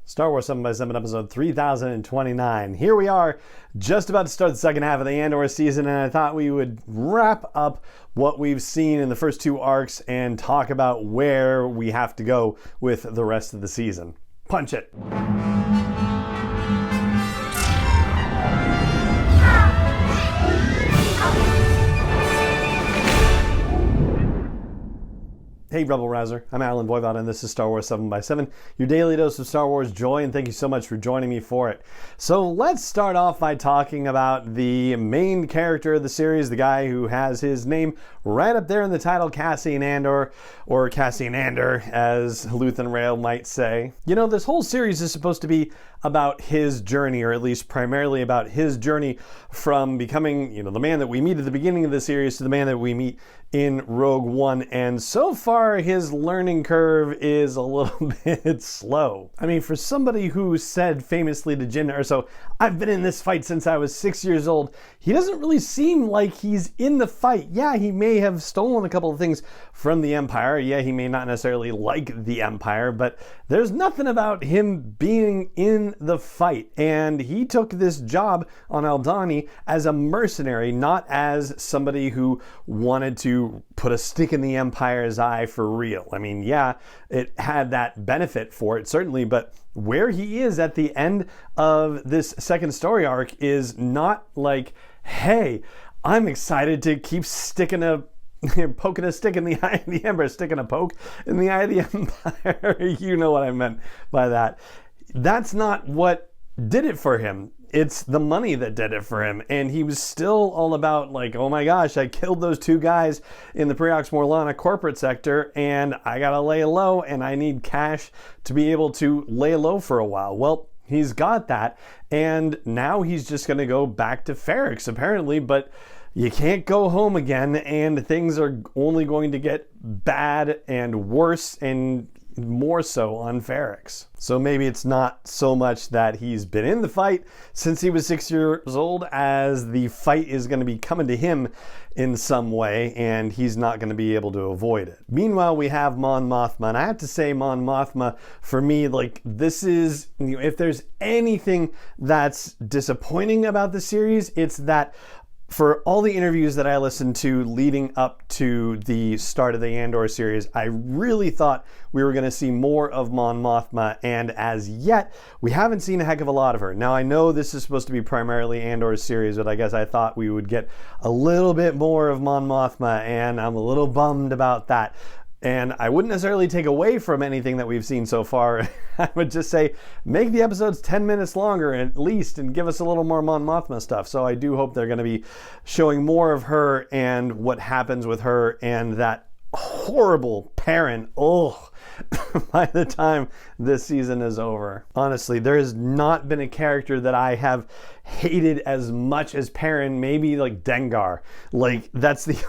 Star Wars 7x7 episode 3029. Here we are, just about to start the second half of the Andor season, and I thought we would wrap up what we've seen in the first two arcs and talk about where we have to go with the rest of the season. Punch it! Hey Rebel Rouser, I'm Alan Voivod and this is Star Wars 7x7, your daily dose of Star Wars joy, and thank you so much for joining me for it. So let's start off by talking about the main character of the series, the guy who has his name right up there in the title, Cassian Andor, or Cassian Andor, as Luthen Rail might say. You know, this whole series is supposed to be about his journey, or at least primarily about his journey from becoming, the man that we meet at the beginning of the series to the man that we meet in Rogue One, and so far his learning curve is a little bit slow. I mean, for somebody who said famously to Jyn Erso, "I've been in this fight since I was 6 years old," he doesn't really seem like he's in the fight. Yeah, he may have stolen a couple of things from the Empire. Yeah, he may not necessarily like the Empire, but there's nothing about him being in the fight. And he took this job on Aldhani as a mercenary, not as somebody who wanted to put a stick in the Empire's eye for real. I mean, yeah, it had that benefit for it, certainly, but where he is at the end of this second story arc is not like, hey, I'm excited to keep poking a stick in the eye of the Emperor, sticking a poke in the eye of the Empire. You know what I meant by that. That's not what did it for him. It's the money that did it for him. And he was still all about like, oh my gosh, I killed those two guys in the Preox Morlana corporate sector and I gotta lay low and I need cash to be able to lay low for a while. Well, he's got that. And now he's just gonna go back to Ferrix apparently, but you can't go home again and things are only going to get bad and worse and more so on Ferrix. So maybe it's not so much that he's been in the fight since he was 6 years old as the fight is going to be coming to him in some way and he's not going to be able to avoid it. Meanwhile, we have Mon Mothma, and I have to say Mon Mothma, for me, like, this is, if there's anything that's disappointing about the series, it's that for all the interviews that I listened to leading up to the start of the Andor series, I really thought we were going to see more of Mon Mothma, and as yet, we haven't seen a heck of a lot of her. Now, I know this is supposed to be primarily Andor's series, but I guess I thought we would get a little bit more of Mon Mothma, and I'm a little bummed about that. And I wouldn't necessarily take away from anything that we've seen so far. I would just say, make the episodes 10 minutes longer at least and give us a little more Mon Mothma stuff. So I do hope they're going to be showing more of her and what happens with her and that horrible parent. By the time this season is over. Honestly, there has not been a character that I have hated as much as Perrin, maybe like Dengar. Like, that's the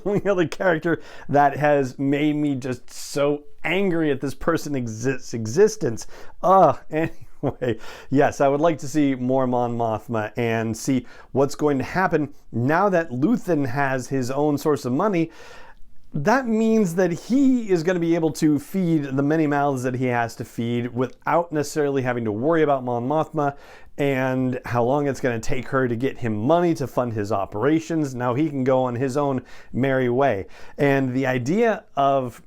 only other character that has made me just so angry at this person's existence. Anyway, yes, I would like to see more Mon Mothma and see what's going to happen now that Luthen has his own source of money. That means that he is going to be able to feed the many mouths that he has to feed without necessarily having to worry about Mon Mothma and how long it's going to take her to get him money to fund his operations. Now he can go on his own merry way. And the idea of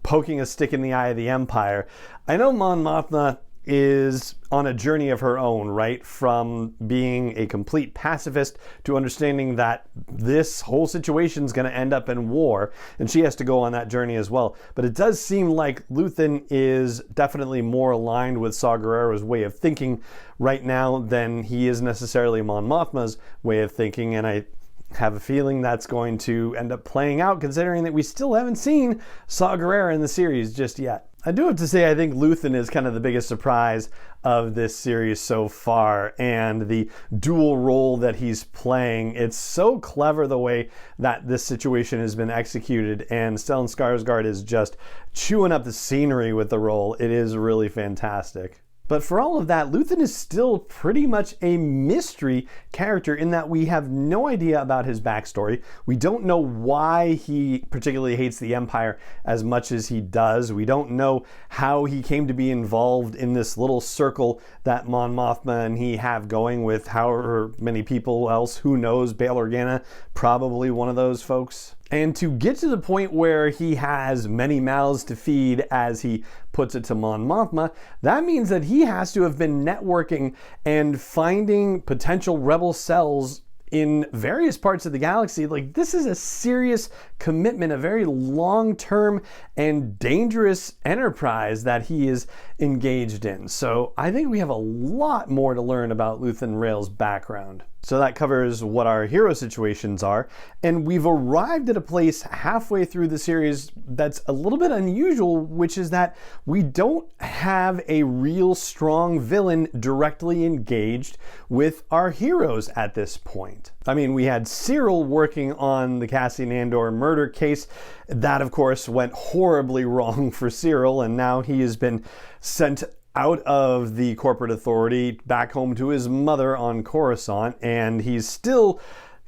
poking a stick in the eye of the Empire, I know Mon Mothma is on a journey of her own, right? From being a complete pacifist to understanding that this whole situation is going to end up in war, and she has to go on that journey as well. But it does seem like Luthen is definitely more aligned with Saw Gerrera's way of thinking right now than he is necessarily Mon Mothma's way of thinking, and I have a feeling that's going to end up playing out considering that we still haven't seen Saw Gerrera in the series just yet. I do have to say I think Luthen is kind of the biggest surprise of this series so far, and the dual role that he's playing. It's so clever the way that this situation has been executed, and Stellan Skarsgård is just chewing up the scenery with the role. It is really fantastic. But for all of that, Luthen is still pretty much a mystery character in that we have no idea about his backstory. We don't know why he particularly hates the Empire as much as he does. We don't know how he came to be involved in this little circle that Mon Mothma and he have going with however many people else. Who knows? Bail Organa, probably one of those folks. And to get to the point where he has many mouths to feed, as he puts it to Mon Mothma, that means that he has to have been networking and finding potential rebel cells in various parts of the galaxy. Like, this is a serious commitment, a very long-term and dangerous enterprise that he is engaged in. So I think we have a lot more to learn about Luthen Rael's background. So that covers what our hero situations are, and we've arrived at a place halfway through the series that's a little bit unusual, which is that we don't have a real strong villain directly engaged with our heroes at this point. I mean, we had Cyril working on the Cassian Andor murder case. That, of course, went horribly wrong for Cyril, and now he has been sent out of the corporate authority back home to his mother on Coruscant, and he's still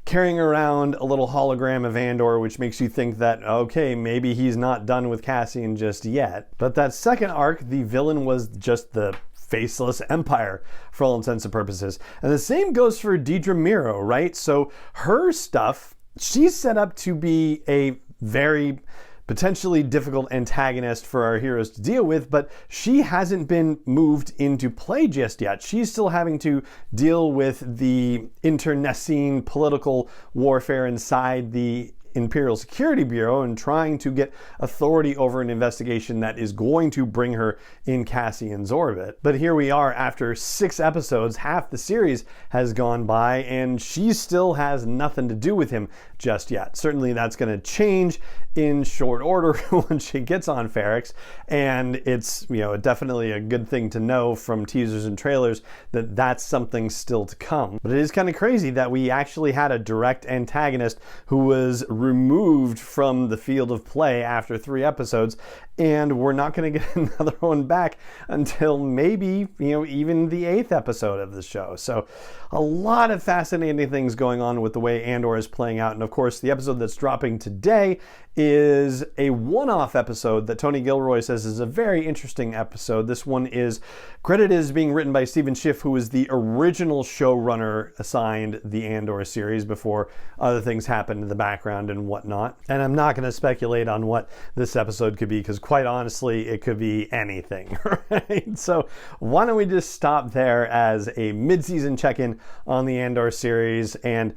carrying around a little hologram of Andor, which makes you think that, okay, maybe he's not done with Cassian just yet. But that second arc, the villain was just the faceless Empire for all intents and purposes. And the same goes for Dedra Meero, right? So her stuff, she's set up to be a very potentially difficult antagonist for our heroes to deal with, but she hasn't been moved into play just yet. She's still having to deal with the internecine political warfare inside the Imperial Security Bureau and trying to get authority over an investigation that is going to bring her in Cassian's orbit. But here we are after 6 episodes, half the series has gone by, and she still has nothing to do with him just yet. Certainly that's going to change in short order when she gets on Ferrix, and it's, you know, definitely a good thing to know from teasers and trailers that that's something still to come. But it is kind of crazy that we actually had a direct antagonist who was removed from the field of play after 3 episodes, and we're not going to get another one back until maybe, you know, even the 8th episode of the show. So a lot of fascinating things going on with the way Andor is playing out. And of course, the episode that's dropping today is a one-off episode that Tony Gilroy says is a very interesting episode. This one is credited as being written by Stephen Schiff, who was the original showrunner assigned the Andor series before other things happened in the background and whatnot. And I'm not going to speculate on what this episode could be, because quite honestly, it could be anything, right? So why don't we just stop there as a mid-season check-in on the Andor series, and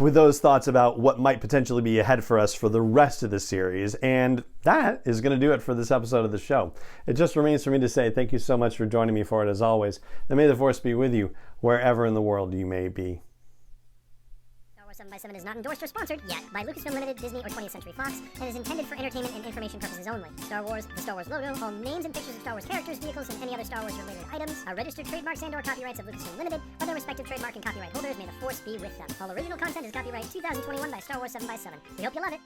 with those thoughts about what might potentially be ahead for us for the rest of the series. And that is going to do it for this episode of the show. It just remains for me to say thank you so much for joining me for it, as always, and may the Force be with you wherever in the world you may be. 7x7 is not endorsed or sponsored yet by Lucasfilm Limited, Disney, or 20th Century Fox, and is intended for entertainment and information purposes only. Star Wars, the Star Wars logo, all names and pictures of Star Wars characters, vehicles, and any other Star Wars related items are registered trademarks and/or copyrights of Lucasfilm Limited, or their respective trademark and copyright holders. May the Force be with them. All original content is copyright 2021 by Star Wars 7x7. We hope you love it.